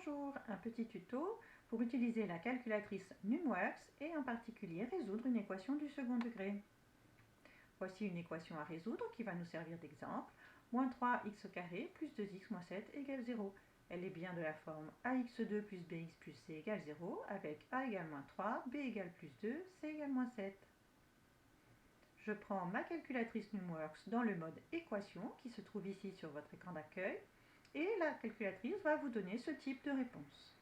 Bonjour, un petit tuto pour utiliser la calculatrice Numworks et en particulier résoudre une équation du second degré. Voici une équation à résoudre qui va nous servir d'exemple. Moins 3x au carré plus 2x moins 7 égale 0. Elle est bien de la forme ax2 plus bx plus c égale 0 avec a égale moins 3, b égale plus 2, c égale moins 7. Je prends ma calculatrice Numworks dans le mode équation qui se trouve ici sur votre écran d'accueil et la calculatrice va vous donner ce type de réponse.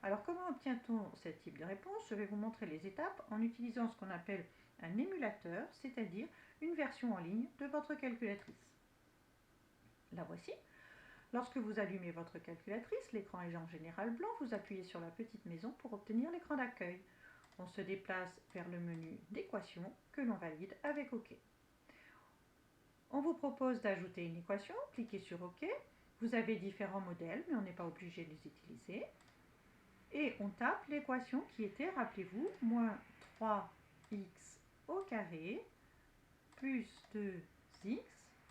Alors comment obtient-on ce type de réponse? Je vais vous montrer les étapes en utilisant ce qu'on appelle un émulateur, c'est-à-dire une version en ligne de votre calculatrice. La voici. Lorsque vous allumez votre calculatrice, l'écran est en général blanc, vous appuyez sur la petite maison pour obtenir l'écran d'accueil. On se déplace vers le menu d'équation que l'on valide avec OK. On vous propose d'ajouter une équation, cliquez sur OK. Vous avez différents modèles, mais on n'est pas obligé de les utiliser. Et on tape l'équation qui était, rappelez-vous, moins 3x au carré plus 2x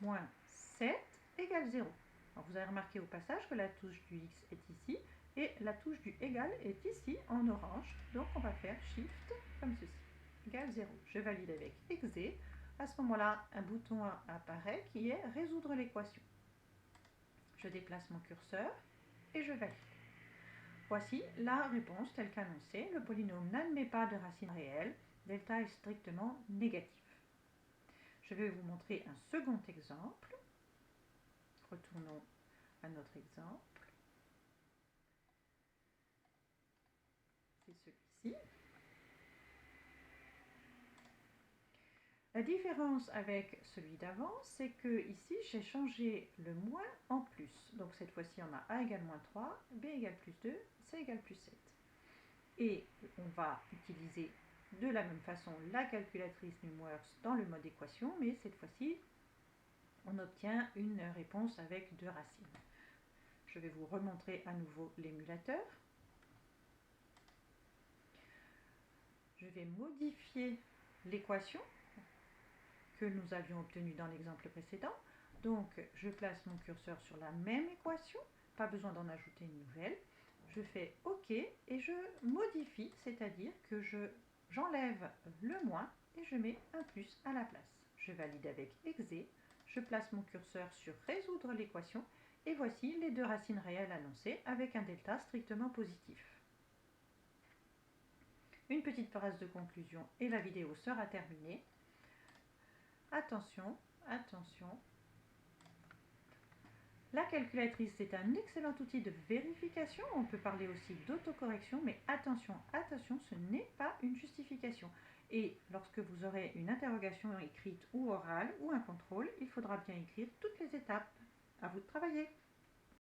moins 7 égale 0. Alors vous avez remarqué au passage que la touche du x est ici et la touche du égal est ici en orange. Donc on va faire Shift comme ceci, égale 0. Je valide avec EXE. À ce moment-là, un bouton apparaît qui est résoudre l'équation. Je déplace mon curseur et je valide. Voici la réponse telle qu'annoncée. Le polynôme n'admet pas de racine réelle. Delta est strictement négatif. Je vais vous montrer un second exemple. Retournons à notre exemple. C'est celui-ci. La différence avec celui d'avant, c'est que ici j'ai changé le moins en plus. Donc cette fois-ci on a a égale moins 3, b égale plus 2, c égale plus 7. Et on va utiliser de la même façon la calculatrice Numworks dans le mode équation, mais cette fois-ci on obtient une réponse avec deux racines. Je vais vous remontrer à nouveau l'émulateur. Je vais modifier l'équation que nous avions obtenue dans l'exemple précédent. Donc je place mon curseur sur la même équation, pas besoin d'en ajouter une nouvelle. Je fais OK et je modifie, c'est-à-dire que j'enlève le moins et je mets un plus à la place. Je valide avec EXE, je place mon curseur sur résoudre l'équation et voici les deux racines réelles annoncées avec un delta strictement positif. Une petite phrase de conclusion et la vidéo sera terminée. Attention, attention. La calculatrice est un excellent outil de vérification, on peut parler aussi d'autocorrection, mais attention, attention, ce n'est pas une justification. Et lorsque vous aurez une interrogation écrite ou orale ou un contrôle, il faudra bien écrire toutes les étapes. À vous de travailler.